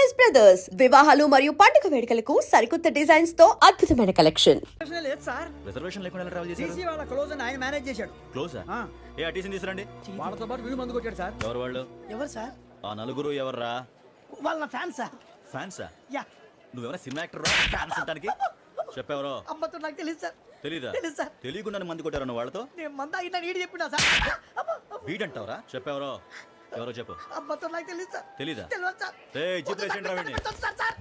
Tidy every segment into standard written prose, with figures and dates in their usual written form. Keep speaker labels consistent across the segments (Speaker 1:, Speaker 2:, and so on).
Speaker 1: Choice brothers వివాహాలు మరియు పండుగ వేడుకలకు సరికొత్త డిజైన్స్ తో అద్భుతమైన కలెక్షన్.
Speaker 2: లేదు సార్,
Speaker 3: రిజర్వేషన్ లేకుండా ట్రావెల్ చేశారు.
Speaker 2: టీసీ వాళ్ళ క్లోజ్ అని ఆయన మేనేజ్ చేశాడు.
Speaker 3: క్లోజా? ఏ అటీసీని తీసురండి.
Speaker 2: వాళ్ళతో పాటు వీడు మందు కొట్టాడు సార్.
Speaker 3: ఎవరు వాళ్ళు?
Speaker 2: ఎవరు సార్?
Speaker 3: ఆ నలుగురు ఎవర్రా?
Speaker 2: వాళ్ళ ఫ్యాన్స్ సార్.
Speaker 3: ఫ్యాన్సా?
Speaker 2: యా.
Speaker 3: నువ్వెవరా సినిమా యాక్టర్ రా? ఫ్యాన్స్ అంటానికి చెప్పెవరో?
Speaker 2: అమ్మతో నాకు తెలియదు సార్.
Speaker 3: తెలీదా?
Speaker 2: తెలుసు సార్.
Speaker 3: తెలియకుండా మంది కొట్టారు నువ్వు వాళ్ళతో?
Speaker 2: నేను మంద అయినా నీడి చెప్పినా సార్.
Speaker 3: వీడంటావరా? చెప్పెవరో? ఎవరో చెప్పు.
Speaker 2: అమ్మతో నాకు తెలియదు సార్.
Speaker 3: తెలీదా?
Speaker 2: తెలియదు సార్.
Speaker 3: ఏయ్ జిప్ రేషన్ రా వీడిని.
Speaker 2: Sir sir.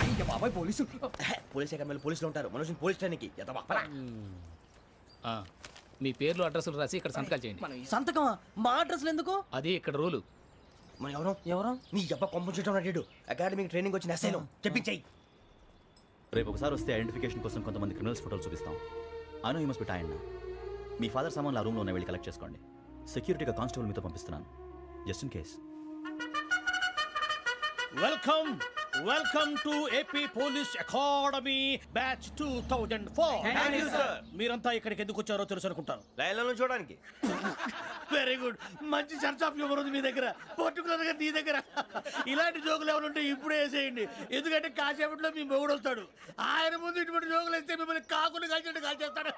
Speaker 2: అయ్య బాబాయ్ పోలీసు.
Speaker 4: పోలీస్ అకాడమీలో పోలీసులు ఉంటారు. మనోజ్ పోలీస్ ట్రైనింగ్కి
Speaker 5: మీ పేర్లు అడ్రస్లు రాసి ఇక్కడ సంతకాలు చేయండి.
Speaker 4: సంతకమా? మా అడ్రస్లు ఎందుకు?
Speaker 5: అది ఇక్కడ రూలు.
Speaker 4: మన ఎవరు నీ అబ్బా పంపించడం అడిగాడు. అకాడమిక్ ట్రైనింగ్ వచ్చిన అసైలం చెప్పించాయి.
Speaker 3: రేపు ఒకసారి వస్తే ఐడెంటిఫికేషన్ కోసం కొంతమంది క్రిమినల్స్ ఫోటోలు చూపిస్తాం. Anu you must be tired. మీ ఫాదర్ సామాన్లు ఆ రూమ్లో ఉన్న వెళ్ళి కలెక్ట్ చేసుకోండి. సెక్యూరిటీగా కానిస్టేబుల్ మీతో పంపిస్తున్నాను, just in case.
Speaker 6: Welcome to AP police academy batch 2004. మీరంతా ఇక్కడికి ఎందుకు వచ్చారో తెలుసు అనుకుంటాను.
Speaker 4: లైన్లను చూడడానికి.
Speaker 6: Very good. మంచి చర్చ్ ఆఫ్ హ్యూమర్ ఉంది మీ దగ్గర, పర్టికులర్ గా నీ దగ్గర. ఇలాంటి జోకులు ఎవరు ఉంటే ఇప్పుడే వేసేయండి, ఎందుకంటే కాసేపట్లో మీ మొగుడు వస్తాడు. ఆయన ముందు ఇటువంటి జోకులు వేస్తే మిమ్మల్ని కాకులు కాల్చేట్టు కాల్చేస్తాడు.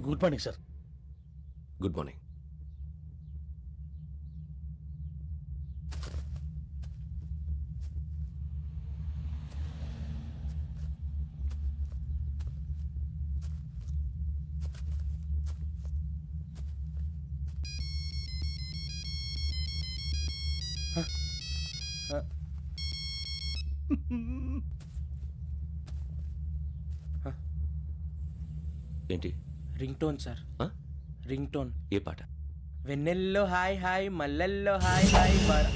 Speaker 6: Good morning sir.
Speaker 4: Good morning. ఏంటి?
Speaker 7: Ringtone sir. Ringtone.
Speaker 4: ఏ పాట?
Speaker 7: వెన్నెల్లో హాయ్ హాయ్ మల్లెల్లో హాయ్ హాయ్ బార.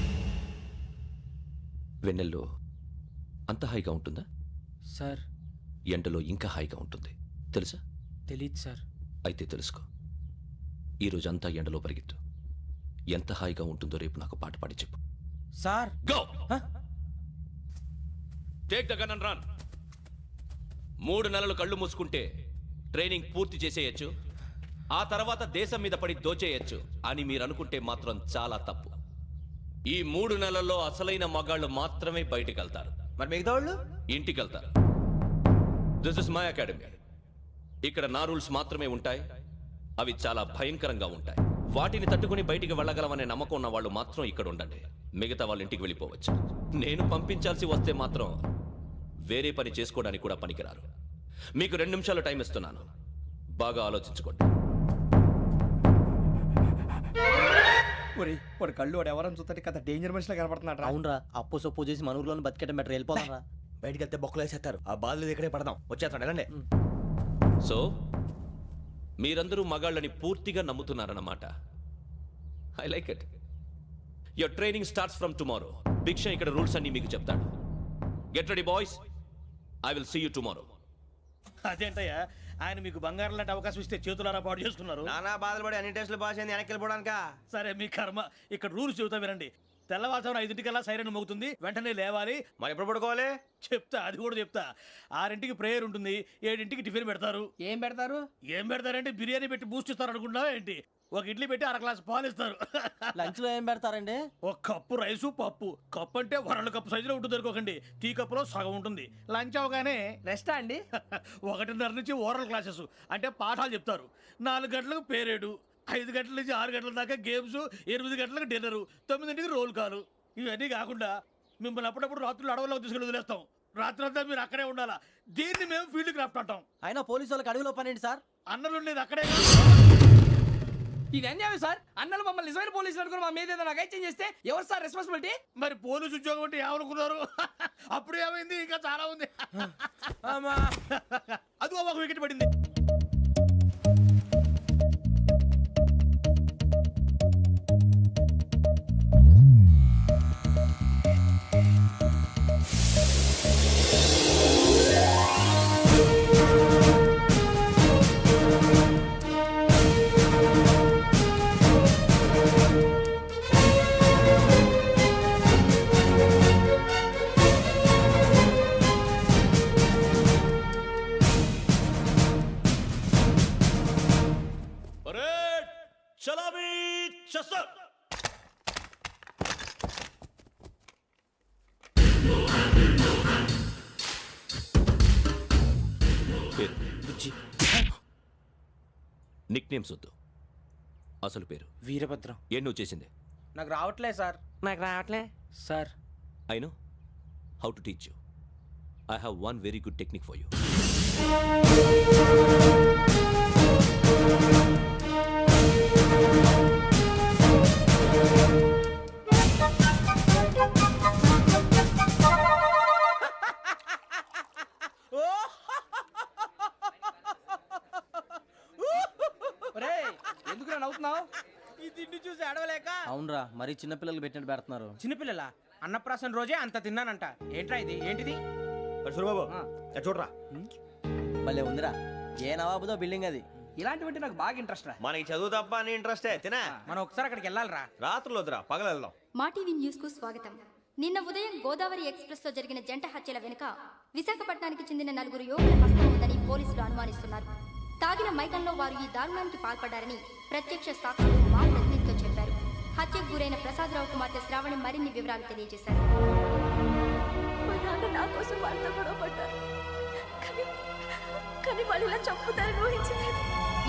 Speaker 4: వెన్నెల్లో అంత హాయిగా ఉంటుందా
Speaker 7: సార్?
Speaker 4: ఎండలో ఇంకా హాయిగా ఉంటుంది తెలుసా?
Speaker 7: తెలీదు సార్.
Speaker 4: అయితే తెలుసుకో. ఈరోజు అంతా ఎండలో పరిగెత్తు. ఎంత హాయిగా ఉంటుందో రేపు నాకు పాట పాడి చెప్పు.
Speaker 7: Sir
Speaker 4: go. Take the gun and run. 3 నెలలు కళ్ళు మూసుకుంటే ట్రైనింగ్ పూర్తి చేసేయచ్చు, ఆ తర్వాత దేశం మీద పడి దోచేయచ్చు అని మీరు అనుకుంటే మాత్రం చాలా తప్పు. ఈ 3 నెలల్లో అసలైన మగాళ్ళు మాత్రమే బయటికి వెళ్తారు.
Speaker 7: మరి మిగతా వాళ్ళు
Speaker 4: ఇంటికి వెళ్తారు. This is my academy. ఇక్కడ నా రూల్స్ మాత్రమే ఉంటాయి. అవి చాలా భయంకరంగా ఉంటాయి. వాటిని తట్టుకుని బయటికి వెళ్ళగలమనే నమ్మకం ఉన్న వాళ్ళు మాత్రం ఇక్కడ ఉండండి. మిగతా వాళ్ళు ఇంటికి వెళ్ళిపోవచ్చు. నేను పంపించాల్సి వస్తే మాత్రం వేరే పని చేసుకోవడానికి కూడా పనికిరారు. మీకు 2 నిమిషాలు టైం ఇస్తున్నాను, బాగా ఆలోచించుకోండి.
Speaker 2: వాడు కళ్ళు వాడు ఎవరైనా చూస్తే కదా డేంజర్ మనిషిలో కనపడుతున్నాడు.
Speaker 7: అవునరా, అప్పు సొప్పు చేసి మన ఊర్లో బతికేయడం బెటర్. వెళ్ళిపోతారా?
Speaker 4: బయటికి వెళ్తే బొక్కలు వేసేస్తారు. ఆ బాధలు ఇక్కడే పడదాం. వచ్చేస్తాడు వెళ్ళండి. సో మీరందరూ మగాళ్ళని పూర్తిగా నమ్ముతున్నారన్నమాట. I like it. Your training starts from tomorrow. Bhiksha ఇక్కడ రూల్స్ అన్ని మీకు చెప్తాడు. Get ready boys, I will see you tomorrow.
Speaker 6: అదేంటయ్యా, ఆయన మీకు బంగారం లాంటి అవకాశం ఇస్తే చేతులారా పాటు చేసుకున్నారు.
Speaker 4: నానా బాధలు పడి అన్ని టెస్టులు పాస్ అయింది, వెనక్కి వెళ్ళిపోవడానికా?
Speaker 6: సరే మీ కర్మ. ఇక్కడ రూల్స్ చెబుతా వినండి. తెల్లవారుజామున 5 సైరన్ మోగుతుంది, వెంటనే లేవాలి.
Speaker 4: మరి ఎప్పుడు పడుకోవాలి?
Speaker 6: చెప్తా, అది కూడా చెప్తా. 6 ప్రేయర్ ఉంటుంది, 7 టిఫిన్ పెడతారు.
Speaker 7: ఏం పెడతారు?
Speaker 6: ఏం పెడతారంటే బిర్యానీ పెట్టి బూస్ట్ ఇస్తారు అనుకుంటున్నావా ఏంటి? ఒక ఇడ్లీ పెట్టి 1 గ్లాస్ పాలు ఇస్తారు.
Speaker 7: లంచ్ లో ఏం పెడతారండి?
Speaker 6: ఒక కప్పు రైసు పప్పు. కప్పు అంటే 1/2 కప్పు సైజులో ఉంటుంది అనుకోకండి. టీ కప్పులో సగం ఉంటుంది. లంచ్ అవగానే
Speaker 7: రెస్టా అండి?
Speaker 6: 1:30 నుంచి ఓరల్ క్లాసెస్ అంటే పాఠాలు చెప్తారు. 4 గంటలకు పేరేడు, 5 గంటల నుంచి 6 గంటల దాకా గేమ్స్, 8 గంటలకు డిన్నరు, 9 రోల్ కాలు. ఇవన్నీ కాకుండా మిమ్మల్ని అప్పుడప్పుడు రాత్రులు అడవుల్లో తీసుకుని వదిలేస్తాం. రాత్రంతా మీరు అక్కడే ఉండాలా. దీన్ని మేము ఫీల్డ్ క్రాఫ్ట్ అంటాం.
Speaker 7: అయినా పోలీసు వాళ్ళకి అడవిలో పని ఏంటి సార్?
Speaker 6: అన్నలు ఉండేది అక్కడే.
Speaker 7: ఇది అన్యాయం సార్. అన్నలు మమ్మల్ని నిజమైన పోలీసులు అనుకుని మా మీద ఏదైనా అగైత్యం చేస్తే ఎవరు సార్ రెస్పాన్సిబిలిటీ?
Speaker 6: మరి పోలీసు ఉద్యోగం అంటే ఏమనుకున్నారు? అప్పుడు ఏమైంది, ఇంకా చాలా ఉంది. అదిగో ఒక వికెట్ పడింది.
Speaker 4: నిక్ నేమ్స్ వద్దు, అసలు పేరు.
Speaker 8: వీరభద్రం.
Speaker 4: ఏం నువ్వు చేసింది?
Speaker 8: నాకు రావట్లే సార్. నాకు రావట్లే sir.
Speaker 4: I know how to teach you. I have one very good technique for you.
Speaker 7: ఎందుకు నవ్వుతున్నావు?
Speaker 2: ఈ తిండి చూసి అడవలేక.
Speaker 8: అవునరా, మరి చిన్నపిల్లలు పెట్టినట్టు పెడుతున్నారు. చిన్నపిల్లల అన్నప్రాసన రోజే అంత తిన్నానంట. ఏంట్రా ఇది? ఏంటిది?
Speaker 2: సూరిబాబు చూడరా.
Speaker 8: భలే ఉందిరా. ఏ నవాబుదో బిల్డింగ్ అది.
Speaker 7: ఇలాంటివంటే నాకు బాగా ఇంట్రెస్ట్ రా.
Speaker 2: మనకి చదువు తప్ప అని ఇంట్రెస్టే తినా.
Speaker 8: మనం ఒకసారి అక్కడికి వెళ్ళాలిరా.
Speaker 2: రాత్రులు వద్దురా, పగలు వెళ్దాం.
Speaker 9: మా టీవీ న్యూస్ కు స్వాగతం. నిన్న ఉదయం గోదావరి ఎక్స్ప్రెస్ లో జరిగిన జంట హత్యల వెనుక విశాఖపట్నానికి చెందిన 4 యువకుల హస్తం ఉందని పోలీసులు అనుమానిస్తున్నారు. తాగిన మైకంలో వారు ఈ దారుణానికి పాల్పడ్డారని ప్రత్యక్ష సాక్షులు మా ప్రతినిధితో చెప్పారు. హత్యకు గురైన ప్రసాదరావు కుమార్తె శ్రావణి మరిన్ని వివరాలు తెలియజేశారు.
Speaker 10: మా నాన్న నా కోసం వాళ్ళతో గొడవ పడ్డారు, కానీ వాళ్ళు ఇలా చంపుతారని ఊహించలేదు.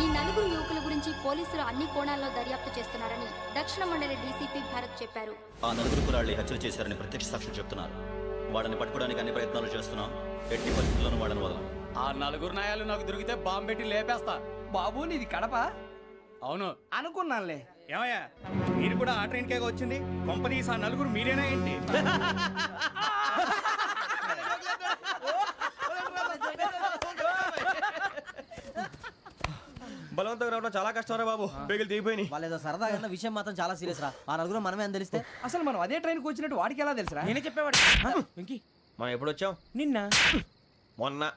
Speaker 9: ఈ 4 యువకుల గురించి పోలీసులు అన్ని కోణాల్లో దర్యాప్తు చేస్తున్నారని దక్షిణ మండలి డీసీపీ భరత్ చెప్పారు.
Speaker 3: ఆ 4 కురాళ్ళు హత్యలు చేశారని ప్రత్యక్ష సాక్షులు చెప్తున్నారు. వాళ్ళని పట్టుకోవడానికి అన్ని ప్రయత్నాలు చేస్తున్నాం. ఎట్టి పరిస్థితుల్లోనూ వాళ్ళని వదలం.
Speaker 5: ఆ 4 నాయాలు నాకు దొరికితే బాంబు పెట్టి లేపేస్తా.
Speaker 7: బాబు నీది కడప?
Speaker 5: అవును.
Speaker 7: అనుకున్నానులే.
Speaker 2: ఏమయ్యా మీరు కూడా ఆ ట్రైన్ కేగా వచ్చింది? కంపెనీస్ ఆ 4 మీరేనా ఏంటి? బలవంతంగా రావడం చాలా కష్టం రా బాబు. పేగులు దిగిపోయినాయి.
Speaker 8: వాళ్ళు ఏదో సరదాగా విషయం మాత్రం చాలా సీరియస్ రా. ఆ 4 మనమే అని తెలిస్తే
Speaker 7: అసలు మనం అదే ట్రైన్కి వచ్చినట్టు వాడికి ఎలా తెలుసురా?
Speaker 8: నేనే చెప్పేవాడు. వెంకీ,
Speaker 2: మనం ఎప్పుడు వచ్చాం?
Speaker 8: నిన్న
Speaker 2: మొన్న.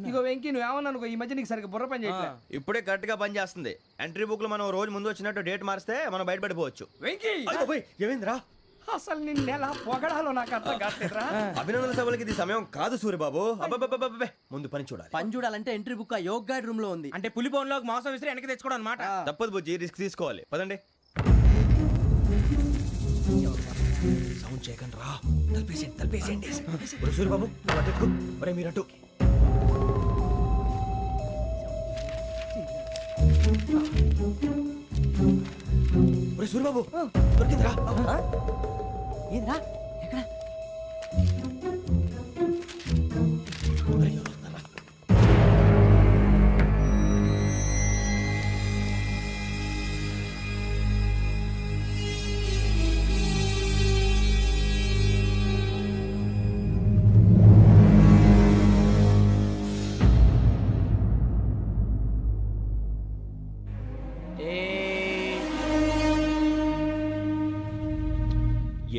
Speaker 7: ఇగో వెంకీ నువ్వేమన్నా అనుకో, ఈ మధ్య నీకు సరిగ్గా బుర్ర పని చేయట్లే.
Speaker 2: ఇప్పుడే కరెక్ట్ గా పని చేస్తుంది. ఎంట్రీ బుక్ లో మనం రోజు ముందు వచ్చినట్టు డేట్ మారిస్తే మనం బయటపడిపోవచ్చు.
Speaker 7: వెంకీ
Speaker 2: ఏమైందిరా?
Speaker 7: అసలు నిన్న ఎలా పొగడాలో నాకు అర్థం కావట్లేదురా.
Speaker 2: అభినందన సభలకి ఇది సమయం కాదు సూర్యబాబు. అబ్బబ్బబ్బబ్బబ్బే, ముందు పని చూడాలి.
Speaker 8: పని చూడాలంటే ఎంట్రీ బుక్ ఆ యోగ్ గైడ్ రూమ్ లో ఉంది. అంటే పులి బోన్ లోకి మాంసం విసిరి వెనక్కి తెచ్చుకోవడం అనమాట.
Speaker 2: తప్పదు బుజ్జి, రిస్క్ తీసుకోవాలి. పదండి. సౌండ్ చేయకండి రా. తలపేసేయండి. సూర్యబాబు ఒరే మీరట్టు. ఒరే సూర్యబాబు దొరికిందిరా.
Speaker 8: ఏంద్రా? ఎక్కడ?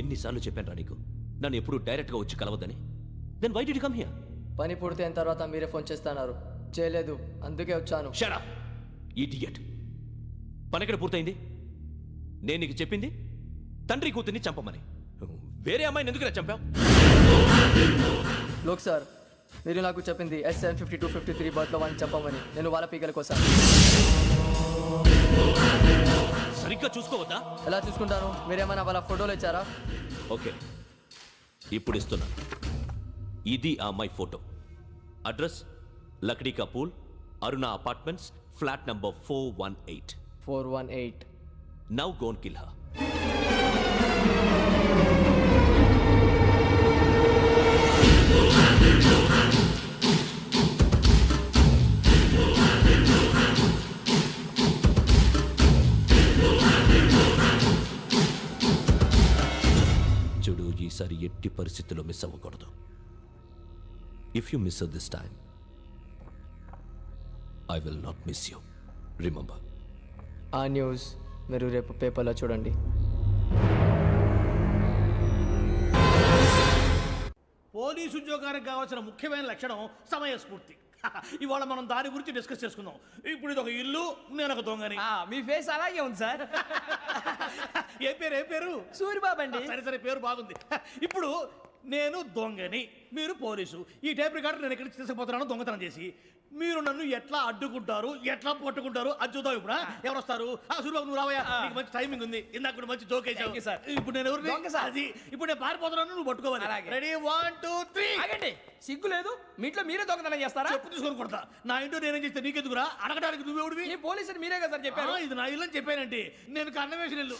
Speaker 4: ఎన్నిసార్లు చెప్పాను రా నీకు నన్ను ఎప్పుడు డైరెక్ట్గా వచ్చి కలవద్దని? Then why did you come here?
Speaker 11: పని పూర్తయిన తర్వాత మీరే ఫోన్ చేస్తున్నారు. చేయలేదు, అందుకే వచ్చాను.
Speaker 4: Shut up idiot. పని ఎక్కడ పూర్తయింది? నేను నీకు చెప్పింది తండ్రి కూతుర్ని చంపమని. వేరే అమ్మాయిని ఎందుకు చంపావు?
Speaker 11: లోక్ సార్, మీరు నాకు చెప్పింది SN 5253 బర్త్లో వాళ్ళని చంపమని. నేను వాళ్ళ పీకల కోసం.
Speaker 4: సరిగ్గా చూసుకోవద్దా?
Speaker 11: ఎలా చూసుకుంటాను? మీరేమైనా వాళ్ళ ఫోటోలు ఇచ్చారా?
Speaker 4: ఓకే, ఇప్పుడు ఇస్తున్నాను. ఇది ఆ అమ్మాయి photo. Address Lakdi కపూల్, Aruna apartments, flat number 418.
Speaker 11: 418.
Speaker 4: Now go and kill her. చూడు, ఈసారి ఎట్టి పరిస్థితుల్లో మిస్ అవ్వకూడదు. If you miss this time I will not miss you. Remember.
Speaker 11: ఆ న్యూస్ మీరు రేపు పేపర్లో చూడండి.
Speaker 6: పోలీసు ఉద్యోగానికి కావాల్సిన ముఖ్యమైన లక్షణం సమయస్ఫూర్తి. ఇవాళ మనం దాని గురించి డిస్కస్ చేసుకుందాం. ఇప్పుడు ఇది ఒక ఇల్లు, నేను ఒక దొంగని.
Speaker 7: మీ ఫేస్ అలాగే ఉంది సార్.
Speaker 6: ఏ పేరు?
Speaker 7: సూరిబాబు అండి.
Speaker 6: సరే పేరు బాగుంది. ఇప్పుడు నేను దొంగని, మీరు పోలీసు. ఈ టైప్ రికార్డు నేను ఎక్కడికి తీసుకుపోతున్నాను దొంగతనం చేసి. మీరు నన్ను ఎట్లా అడ్డుకుంటారు, ఎట్లా పట్టుకుంటారు అది చూద్దాం. ఇప్పుడు ఎవరు వస్తారు? సూర్యబాబు నువ్వు రావయ్యా, నీకు మంచి టైమింగ్ ఉంది. ఇందాక కూడా మంచి జోక్ వేసావు. ఇప్పుడు నేను ఎవరు? అది ఇప్పుడు నేను పారిపోతున్నాను, నువ్వు పట్టుకోవాలి. రెడీ 1 2 3.
Speaker 7: ఆగండి, సిగ్గు లేదు? మీ ఇంట్లో మీరే దొంగతనం చేస్తారా?
Speaker 6: చెప్పు తీసుకొని కొడతా. నా ఇంట్లో నేనేం చేస్తే నీకెందుకురా? అడగడానికి నువ్వెవడివి?
Speaker 7: ఈ పోలీసులు మీరే కదా సార్ చెప్పారు.
Speaker 6: ఇది నా ఇల్లు అని చెప్పానంటే నేను కన్న వేసిన ఇల్లు.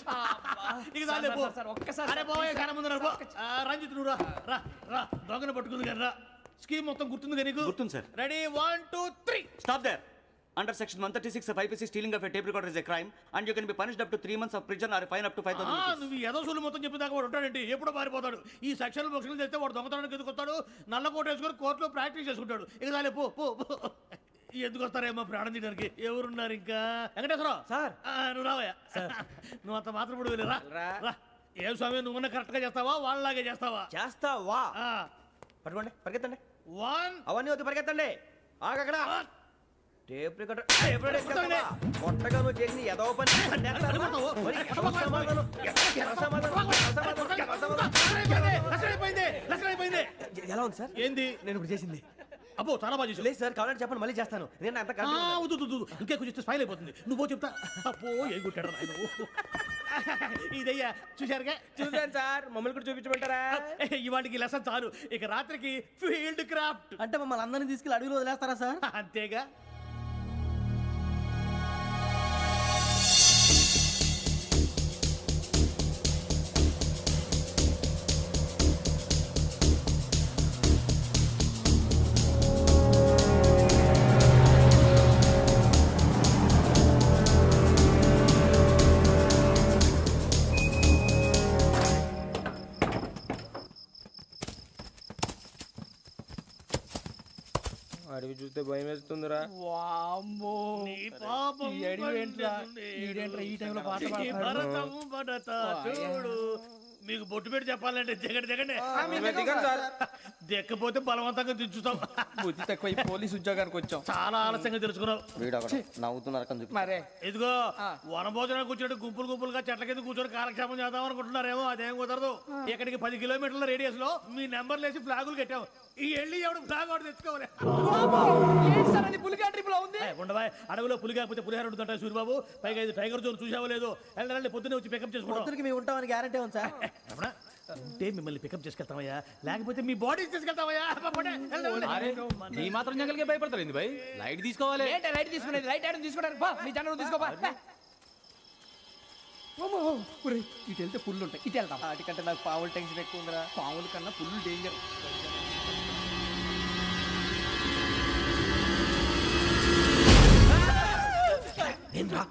Speaker 6: ఇక చాలే పో.
Speaker 7: ఒక్కసారి
Speaker 6: అరే పోయే కన్న ముందు రా. రంజిత్ నువ్వు రా రా రా. దొంగను పట్టుకుంది కదా. స్కీమ్ మొత్తం గుర్తుంది కదా నీకు?
Speaker 3: గుర్తుంది sir.
Speaker 6: Ready 1 2 3.
Speaker 3: Stop there. Under section 136 of IPC, stealing of a tape recorder is a crime, and you can be punished up to 3 months of prison or a fine up to 5,000 rupees.
Speaker 6: నువ్వు ఏదో సొల్లు మొత్తం చెప్పిన దాకా వాడు ఉంటాడండి. ఎప్పుడో పారిపోతాడు. ఈ సెక్షన్ బొక్షన్లు చేస్తే వాడు దొంగతనానికి ఎందుకు వస్తాడు? నల్ల కోట వేసుకొని కోర్టులో ప్రాక్టీస్ చేసుకుంటాడు. ఇక చాలే పో పో పో. ఎందుకు వస్తారేమో ప్రాణం తీయడానికి. ఎవరున్నారు ఇంకా? వెంకటేశ్వరరావు సార్, నువ్వు రావయ్యా. నువ్వు అంత మాత్రం ఇప్పుడు వెళ్ళి రా రా. ఏం స్వామి, నువ్వు కరెక్ట్ గా చేస్తావా వాళ్ళలాగే చేస్తావా?
Speaker 2: చేస్తావా? పట్టుకోండి, పరిగెత్తండి.
Speaker 6: 1
Speaker 2: అవన్నీ వద్దు, పరిగెత్తండి. ఆగక్కడ టేప్ రికార్డర్ కొట్టగా నువ్వు చేసిన ఏదో పని. ఎలా ఉంది సార్?
Speaker 6: ఏంది
Speaker 2: నేను ఇప్పుడు చేసింది?
Speaker 6: అబ్బో చాలా బాగా చేసావు.
Speaker 2: లేదు సార్, కావాలంటే చెప్పండి, మళ్ళీ చేస్తాను. నేను అంత
Speaker 6: ఇంకే కొంచెం స్మైల్ అయిపోతుంది. నువ్వు చెప్తా. అబ్బో ఏ కొట్టాడు ఆయన. ఇదయ్యా చూశారుగా?
Speaker 8: చూసాను సార్, మమ్మల్ని కూడా చూపించమంటారా?
Speaker 6: ఇవాటికి లెసన్ చాలు. ఇక రాత్రికి ఫీల్డ్ క్రాఫ్ట్.
Speaker 8: అంటే మమ్మల్ని అందరినీ తీసుకెళ్ళి అడుగులు వదిలేస్తారా సార్?
Speaker 6: అంతేగా.
Speaker 8: అడిగి చూస్తే భయం వేస్తుందిరా.
Speaker 6: నీ పాపం
Speaker 8: ఈ టైంలో పాట
Speaker 6: ఈ భరతము భరత చూడు. మీకు బొట్టు పెట్టి చెప్పాలంటే దిగండి దిగండి. దిక్కపోతే బలవంతంగా దించుతాం.
Speaker 8: బుద్ధి తక్కువ, ఈ పోలీస్ ఉద్యోగానికి వచ్చాం.
Speaker 6: చాలా ఆలస్యంగా తెలుసుకున్నావు.
Speaker 8: నవ్వుతున్నారు.
Speaker 6: మరే ఇదిగో వనభోజనానికి కూర్చొని గుంపులు గుంపులుగా చెట్ల కింద కూర్చొని కాలక్షేపం చేద్దాం అనుకుంటున్నారేమో. అదేం కుదరదు. ఇక్కడికి 10 కిలోమీటర్ల రేడియస్ లో మీ నెంబర్లు వేసి ఫ్లాగులు కట్టాము. ఈ వెళ్ళి ఎవడు ఫ్లాగ్ ఒకటి తెచ్చుకోవాలి.
Speaker 7: పులిగా ట్రిప్ లో ఉంది.
Speaker 6: ఉండవా, అడవిలో పులి కాకపోతే పులిహార ఉంటుంటాయి సూర్యబాబు. పైగా ఇది టైగర్ జోన్ చూసావో లేదో. వెళ్ళండి, పొద్దున్నే వచ్చి పికప్ చేసుకుంటాం.
Speaker 8: మేము ఉంటామని గ్యారంటీ ఉంది సార్.
Speaker 6: అంటే మిమ్మల్ని పికప్ చేసుకెళ్తామయ్యా, లేకపోతే మీ బాడీ తీసుకెళ్తామయ్యా.
Speaker 5: ఈ మాత్రం జంగల్కే భయపడతారు భయ్. లైట్ తీసుకోవాలి.
Speaker 7: లైట్ తీసుకునేది, లైట్ ఐటమ్ తీసుకోవడానికి మీ జనం తీసుకోపా. ఇటు వెళ్తే పుల్లు ఉంటాయి, ఇటు వెళ్తాం.
Speaker 8: వాటికంటే నాకు పావులు టెన్షన్ ఎక్కువ ఉందిరా.
Speaker 7: పాముల కన్నా పుల్లు డేంజర్.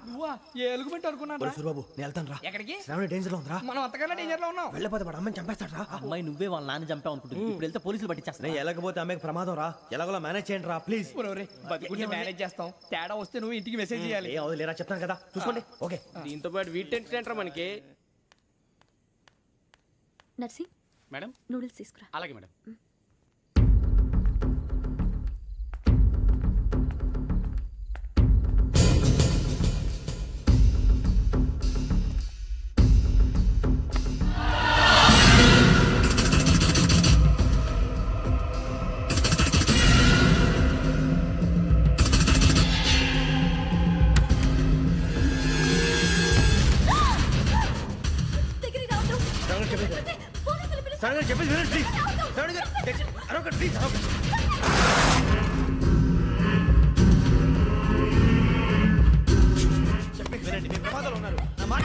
Speaker 7: నువ్వా? ఏ ఎలుగుబెట్టి అనుకున్నాను.
Speaker 2: సూర్యబాబు నేను వెళ్తాను రా.
Speaker 7: ఎక్కడికి?
Speaker 2: శ్రావణి డేంజర్ లో ఉందిరా.
Speaker 7: మనం అంతకన్నా డేంజర్ లో ఉన్నాం.
Speaker 2: వెళ్ళపోతే వాడు అమ్మని చంపేస్తాడు రా.
Speaker 8: అమ్మాయి నువ్వే వాళ్ళ నాన్న చంపావు అనుకుంటుంది. ఇప్పుడు వెళ్తే పోలీసులు పట్టించేస్తా.
Speaker 2: నేను వెళ్ళకపోతే అమ్మాయికి ప్రమాదం రా. ఎలాగోలా మేనేజ్ చేయండి రా ప్లీజ్.
Speaker 7: బతికుంటే మేనేజ్ చేస్తాం. తేడా వస్తే నువ్వు ఇంటికి మెసేజ్ చేయాలి.
Speaker 2: ఏ అవును లేరా, చెప్తాను కదా, చూసుకోండి. ఓకే.
Speaker 8: దీంతో పాటు వీటి టెన్షన్ ఏంట్రా మనకి.
Speaker 10: నర్సింగ్
Speaker 5: మేడం
Speaker 10: నూడిల్స్ తీసుకురా.
Speaker 5: అలాగే మేడం.
Speaker 2: శ్రావణి చెప్పేసి వినండి ప్లీజ్. శ్రావణి గారు అరొకటి ప్లీజ్. చెప్పేసి వినండి, మీరు ప్రమాదాలు ఉన్నారు. నా మాట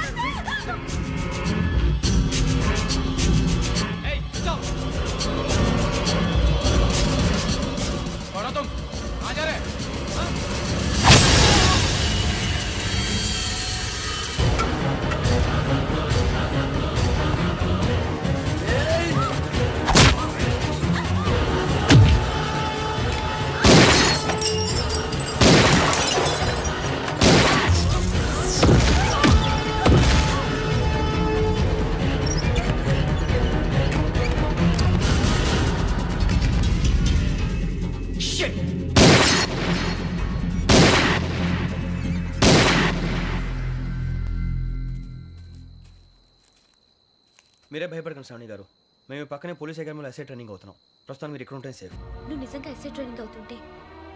Speaker 2: మీరే భయపడకండి శ్రావణి గారు. మేము పక్కనే పోలీస్ అకాడమీలో ఎస్ఐ ట్రైనింగ్ అవుతున్నాం. ప్రస్తుతం మీరు ఇక్కడ ఉంటే సేఫ్.
Speaker 10: నువ్వు నిజంగా ఎస్ఐ ట్రైనింగ్ అవుతుంటే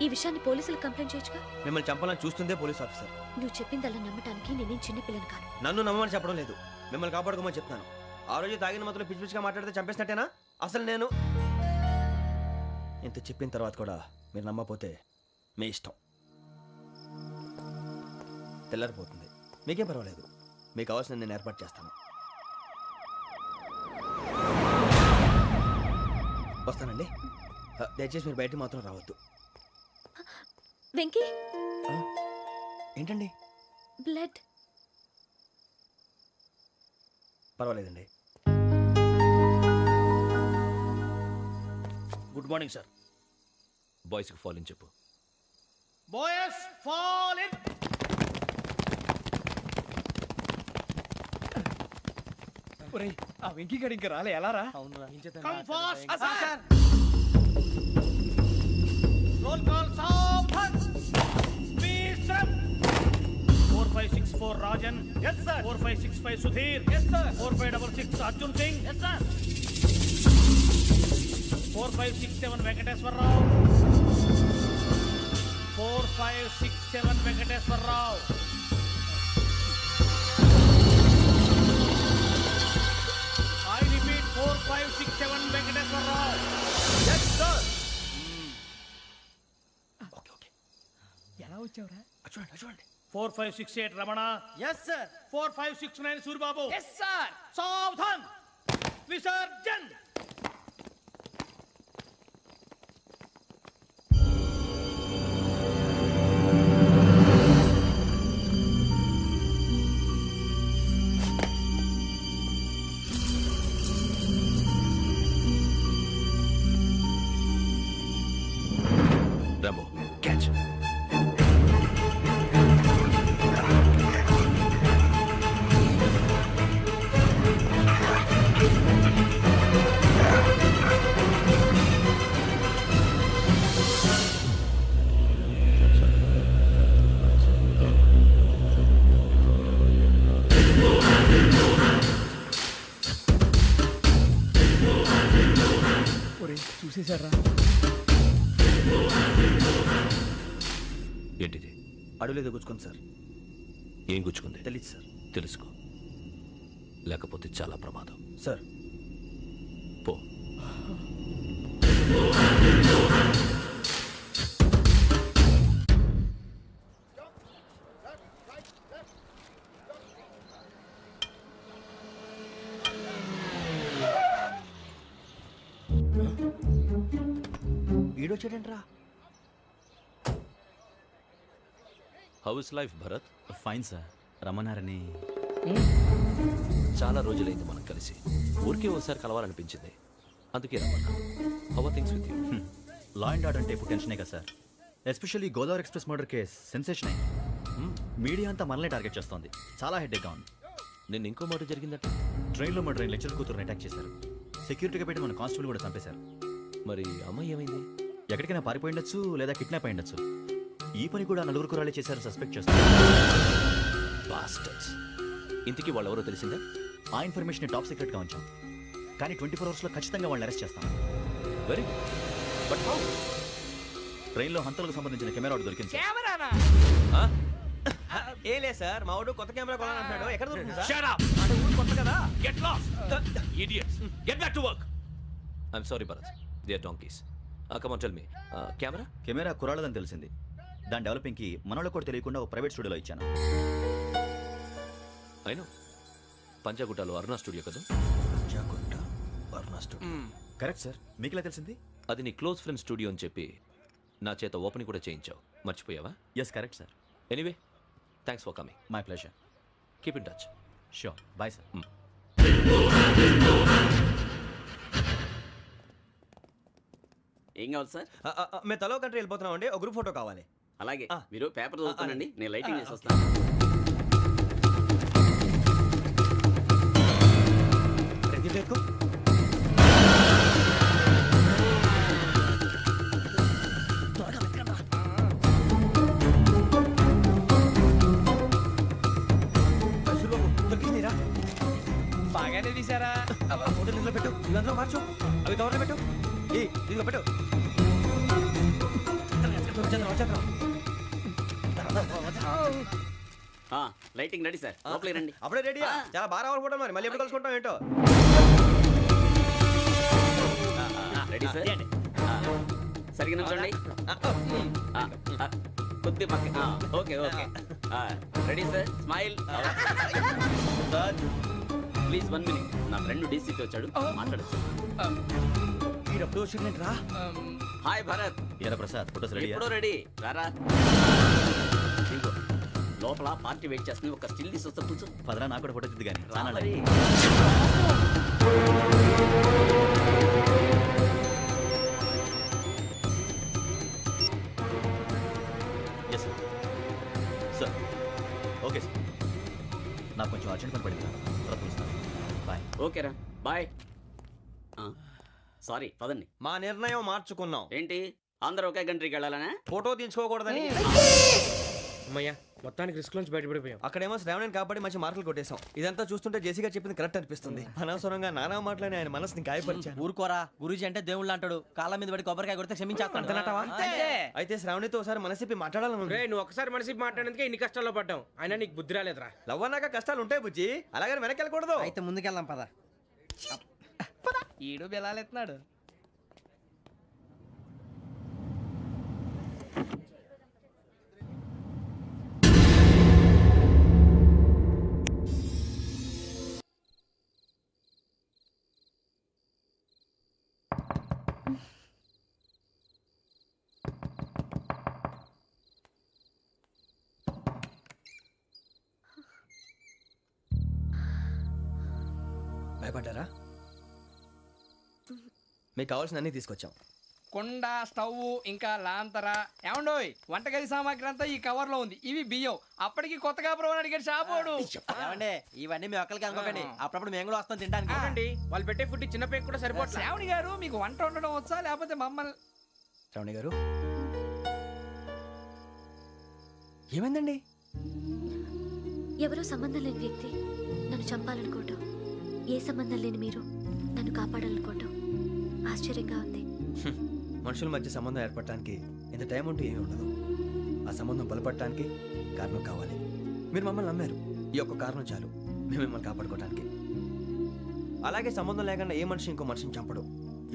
Speaker 10: ఈ విషయాన్ని పోలీసులకు కంప్లైంట్ చేయొచ్చుగా.
Speaker 2: మిమ్మల్ని చంపాలని చూస్తుందే పోలీస్ ఆఫీసర్.
Speaker 10: నువ్వు చెప్పిందల్లా నమ్మటానికి నేనేం చిన్నపిల్లని కాను.
Speaker 2: నన్ను నమ్మమని చెప్పడం లేదు, మిమ్మల్ని కాపాడుకోమని చెప్తాను. ఆ రోజు తాగిన మాత్రం పిచ్చి పిచ్చిగా మాట్లాడితే చంపేసినట్టేనా? అసలు నేను ఇంత చెప్పిన తర్వాత కూడా మీరు నమ్మకపోతే మీ ఇష్టం. తెల్లారిపోతుంది, మీకేం పర్వాలేదు. మీకు కావాల్సిన నేను ఏర్పాటు చేస్తాను. వస్తానండి. దయచేసి మీరు బయటికి మాత్రం రావద్దు.
Speaker 10: వెంకీ,
Speaker 2: ఏంటండి?
Speaker 10: బ్లడ్.
Speaker 2: పర్వాలేదండి.
Speaker 6: Good morning sir.
Speaker 4: బాయ్స్కి ఫాల్ ఇన్ చెప్పు.
Speaker 6: Boys fall in.
Speaker 8: ఒరేయ్, ఆ వెంకీ గడి ఇంకా రాలే, ఎలా రా?
Speaker 6: Come fast sir. Roll call సావధాన్. Speed up. 4564 Rajan. yes sir. 4565 Sudheer. yes sir. 4566 Arjun Singh. yes sir. 4567 Venkateswararao. 4567 Venkateswararao. I repeat 4567 Venkateswararao.
Speaker 2: Yes, sir. Okay okay.
Speaker 8: ఎలా వచ్చావురా?
Speaker 2: చూడండి చూడండి.
Speaker 6: 4568 Ramana.
Speaker 8: Yes sir.
Speaker 6: 4569 Suribabu.
Speaker 7: Yes sir.
Speaker 6: సావధాన్. విసర్జన్.
Speaker 4: Rambo, catch.
Speaker 8: ఒరేయ్, చూసేశారా?
Speaker 4: ఏంటిది?
Speaker 2: అడుగులేదు గుచ్చుకోండి సార్.
Speaker 4: ఏం గుచ్చుకుంది?
Speaker 2: తెలీదు సార్.
Speaker 4: తెలుసుకో, లేకపోతే చాలా ప్రమాదం.
Speaker 2: సార్
Speaker 4: పో.
Speaker 2: ఈడొచ్చాడంట్రా.
Speaker 4: How is life Bharat?
Speaker 3: Fine sir. రమ్మన్నారని.
Speaker 4: చాలా రోజులైంది మనం కలిసి. ఊరికే ఒకసారి కలవాలనిపించింది, అందుకే రమ్మన్నా. How are things with you?
Speaker 3: Law and order అంటే ఇప్పుడు టెన్షనే కదా sir. Especially Godavari express murder case sensation అయింది. మీడియా అంతా మనల్ని టార్గెట్ చేస్తోంది. చాలా హెడ్ఏక్గా ఉంది.
Speaker 4: నిన్న ఇంకో మాట జరిగిందట.
Speaker 3: ట్రైన్లో మా ట్రైన్ లెక్చర్ కూతురుని అటాక్ చేశారు. సెక్యూరిటీగా పెట్టి మన కానిస్టేబుల్ కూడా చంపేశారు.
Speaker 4: మరి అమ్మాయి ఏమైంది?
Speaker 3: ఎక్కడికైనా పారిపోయిండొచ్చు, లేదా కిడ్నాప్ అయ్యుండొచ్చు. ఈ పని కూడా నలుగురు కురాలే చేశారు సస్పెక్ట్ చేస్తారు.
Speaker 4: బాస్టర్స్. ఇంతకీ వాళ్ళు ఎవరో తెలిసిందా?
Speaker 3: ఆ ఇన్ఫర్మేషన్ టాప్ సీక్రెట్గా ఉంచాం, కానీ 24 అవర్స్లో ఖచ్చితంగా వాళ్ళని అరెస్ట్ చేస్తాం.
Speaker 4: Very but how?
Speaker 3: ట్రైన్లో హంతలకు సంబంధించిన కెమెరా ఒకటి దొరికింది సార్.
Speaker 7: కెమెరానా?
Speaker 2: ఏ లేదు సార్, మా వాడు కొత్త కెమెరా కొనాలంటున్నాడు. ఎక్కడ దొరుకుతుంది సార్?
Speaker 4: Shut up!
Speaker 2: అంటే ఊరు కొత్త కదా.
Speaker 4: Get lost! Idiots! Get back to work! I'm sorry, Bharat. They are donkeys. Come on, tell me. Camera?
Speaker 3: Camera కురాలదని తెలిసింది. దాని డెవలపింగ్కి మనోళ్ళకు కూడా తెలియకుండా ఒక ప్రైవేట్ స్టూడియోలో ఇచ్చాను.
Speaker 4: I know. పంజాగుట్టలో అరుణ స్టూడియో కదా?
Speaker 2: జాగుట్ట అరుణ స్టూడియో.
Speaker 3: Correct sir. మీకు ఇలా తెలిసింది?
Speaker 4: అది నీ క్లోజ్ ఫ్రెండ్ స్టూడియో అని చెప్పి నా చేత ఓపెన్ కూడా చేయించావు. మర్చిపోయావా?
Speaker 3: Yes correct sir.
Speaker 4: Anyway, thanks for coming.
Speaker 3: My pleasure.
Speaker 4: Keep in touch.
Speaker 3: Sure. Bye sir.
Speaker 12: ఏం కావాలి సార్?
Speaker 2: మేము తలో కంట్రీ వెళ్ళిపోతున్నాం అండి. ఒక గ్రూప్ ఫోటో కావాలి.
Speaker 12: అలాగే, మీరు పేపర్ చదువుతానండి, నేను లైటింగ్ చేసి వస్తాను.
Speaker 2: ఎక్కువ
Speaker 8: బాగానే తీసారా?
Speaker 2: ఫోటో నిద్ర పెట్టు. ఇవి అందులో మార్చు, అవి కవర్లో పెట్టు. ఇదిగో పెట్టు.
Speaker 12: లైటింగ్ రెడీ సార్, లోపలికి రండి.
Speaker 2: అప్పుడే రెడీయా? చాలా బాగా రావాలి ఫోటో, మరి మళ్ళీ ఎప్పుడు కలుసుకుంటాం ఏంటో.
Speaker 12: Ready sir. సరిగ్గా నుంచోండి. కొద్ది పక్క. Okay okay. Ready sir, smile. Please 1 minute. నా ఫ్రెండ్ డీసీపీ వచ్చాడు, మాట్లాడచ్చు.
Speaker 2: వీడప్పుడు వచ్చిందండి రా.
Speaker 12: హాయ్ భరత్.
Speaker 3: ఏరా ప్రసాద్, ఫోటోస్ రెడీ?
Speaker 12: ఎప్పుడో రెడీ. రారా. ఇదిగో, లోపల పార్టీ వెయిట్ చేస్తుంది, ఒక స్టిల్ తీసి వస్తే కూర్చో.
Speaker 3: పదరా, నాకు కూడా ఫోటో చూద్దు కానీ.
Speaker 12: రా మరి.
Speaker 3: Yes sir. Sir okay sir, నాకు కొంచెం అర్జెంట్ పని పడింది, తర్వాత పిలుస్తాను. బాయ్.
Speaker 12: ఓకేరా, బాయ్. సారీ, పదండి.
Speaker 2: మా నిర్ణయం మార్చుకున్నాం.
Speaker 12: ఏంటి, అందరూ ఒకే కంట్రీకి వెళ్ళాలనే?
Speaker 2: ఫోటో తీసుకోకూడదని.
Speaker 8: అమ్మయ్యా, మొత్తానికి రిస్క్ నుంచి బయటపడిపోయాం.
Speaker 2: అక్కడేమో శ్రావణిని కాబట్టి మంచి మార్కులు కొట్టేశాం. ఇదంతా చూస్తుంటే జేసీగా చెప్పింది కరెక్ట్ అనిపిస్తుంది. అనవసరంగా నానా మాటలని ఆయన మనసుని గాయపరిచాను.
Speaker 8: ఊరుకోరా, గురూజీ అంటే దేవుళ్ళు అంటాడు. కాళ్ళ మీద పడి కొబ్బరికాయ కొడితే క్షమించేస్తాడు.
Speaker 2: అయితే శ్రావణితో ఒకసారి మనసిప్పి మాట్లాడాలను.
Speaker 8: నువ్వు ఒకసారి మనసి మాట్లాడేందుకే ఇన్ని కష్టాల్లో పడ్డాం. అయినా నీకు బుద్ధి రాలేదురా.
Speaker 2: లవ్ అన్నాక కష్టాలు ఉంటాయి బుజ్జి, అలాగని వెనక్కి వెళ్ళకూడదు.
Speaker 8: అయితే ముందుకెళ్దాం పద.
Speaker 7: ఈడు బెలాలెత్తున్నాడు.
Speaker 2: భయపడ్డారా? మీకు కావాల్సిన అన్ని తీసుకొచ్చాం.
Speaker 7: కుండ, స్టవ్, ఇంకా లాంతర. ఏమండోయ్, వంటగది సామాగ్రి అంతా ఈ కవర్ లో ఉంది. ఇవి బియ్యం. అప్పటికి కొత్తగా బ్రో అడిగాడు షాపోడు.
Speaker 8: ఇవన్నీ మీ ఒక్కరికి అనుకోకండి, అప్పుడప్పుడు మేము కూడా వస్తాం తినడానికి. వాళ్ళు పెట్టే ఫుడ్ చిన్న పేరు కూడా సరిపోతుంది.
Speaker 7: శ్రావణి గారు, మీకు వంట వండడం వచ్చా లేకపోతే మమ్మల్ని?
Speaker 2: శ్రావణి గారు, ఏమైందండి?
Speaker 10: ఎవరో సంబంధం లేని వ్యక్తి నన్ను చంపాలనుకోవటం, ఏ సంబంధం లేని మీరు నన్ను కాపాడాలనుకోవటం ఆశ్చర్యంగా ఉంది.
Speaker 2: మనుషుల మధ్య సంబంధం ఏర్పడటానికి ఇంత టైం ఉంటూ ఏమీ ఉండదు. ఆ సంబంధం బలపడటానికి కారణం కావాలి. మీరు మమ్మల్ని నమ్మారు, ఈ ఒక్క కారణం చాలు మేము మిమ్మల్ని కాపాడుకోవటానికి. అలాగే సంబంధం లేకుండా ఏ మనిషి ఇంకో మనిషిని చంపడు.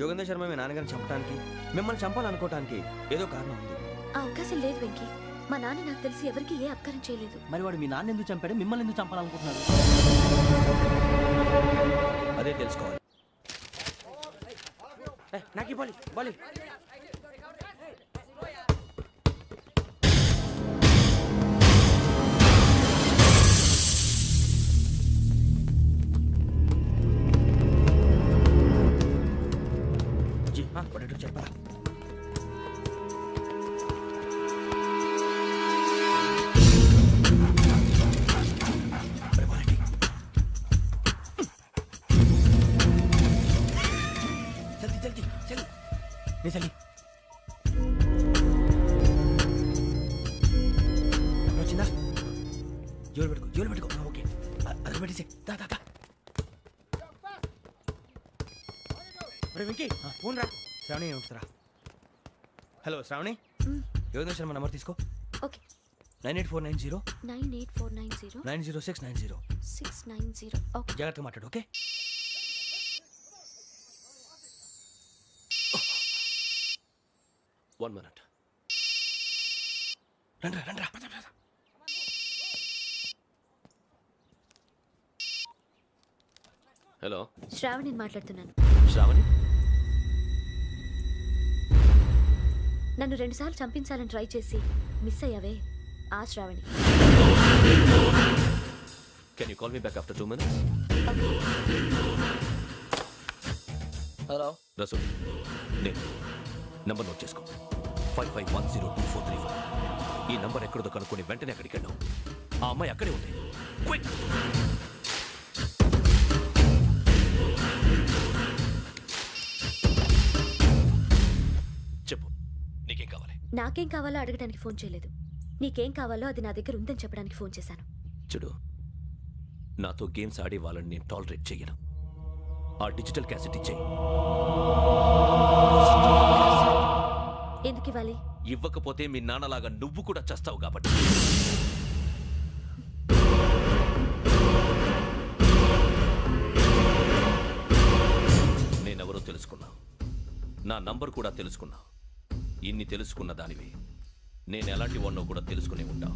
Speaker 2: యోగేంద్ర శర్మ మీ నాన్నగారిని చంపడానికి, మిమ్మల్ని చంపాలనుకోవటానికి ఏదో కారణం ఉంది.
Speaker 10: ఆ అవకాశం లేదు వెంకీ. మా నాన్న నాకు తెలిసి ఎవరికి ఏ అపకారం చేయలేదు.
Speaker 8: మరి వాడు మీ నాన్న ఎందుకు చంపాడు, మిమ్మల్ని ఎందుకు చంపాలనుకుంటున్నాడు?
Speaker 2: అదే తెలుసుకోవాలి.
Speaker 8: నాకు బాలి బాలి.
Speaker 2: చెప్పరా? చలి వచ్చిందా? జోలు పెట్టుకో. ఓకే, అది పెట్టేసి
Speaker 8: వెంకీ ఫోన్ రా.
Speaker 2: శ్రావణి ఏమిటిరా? హలో శ్రావణి, యోగేంద్ర శర్మ నంబర్ తీసుకో.
Speaker 10: ఓకే.
Speaker 2: 98490
Speaker 10: 98490
Speaker 2: 90690.
Speaker 10: 690. ఓకే,
Speaker 2: జాగ్రత్తగా మాట్లాడు. Okay,
Speaker 4: one minute.
Speaker 2: రండ్రా.
Speaker 4: హలో,
Speaker 10: శ్రావణి మాట్లాడుతున్నాను.
Speaker 4: శ్రావణి,
Speaker 10: నన్ను 2 సార్లు చంపించాలని ట్రై చేసి మిస్ అయ్యావే, ఆ Shravani.
Speaker 4: Can you call me back after 2 minutes?
Speaker 11: Hello
Speaker 4: Rasool, నేను నంబర్ నోట్ చేసుకో. 55102435. ఈ నంబర్ ఎక్కడదో కనుక్కొని వెంటనే అక్కడికి వెళ్ళాం. ఆ అమ్మాయి అక్కడే ఉంది. క్విక్! చెప్పు, నీకేం కావాలి?
Speaker 10: నాకేం కావాలో అడగడానికి ఫోన్ చేయలేదు. నీకేం కావాలో అది నా దగ్గర ఉందని చెప్పడానికి ఫోన్ చేశాను.
Speaker 4: చూడు, నాతో గేమ్స్ ఆడే వాళ్ళని నేను టాలరేట్ చెయ్యను. ఆ డిజిటల్ క్యాసెట్ ఇచ్చేయి.
Speaker 10: ఎందుకు ఇవ్వాలి?
Speaker 4: ఇవ్వకపోతే మీ నాన్నలాగా నువ్వు కూడా చస్తావు కాబట్టి. నేనెవరో తెలుసుకున్నా, నా నంబర్ కూడా తెలుసుకున్నా. ఇన్ని తెలుసుకున్న దానివి నేను ఎలాంటి వాడినో కూడా తెలుసుకునే ఉంటా.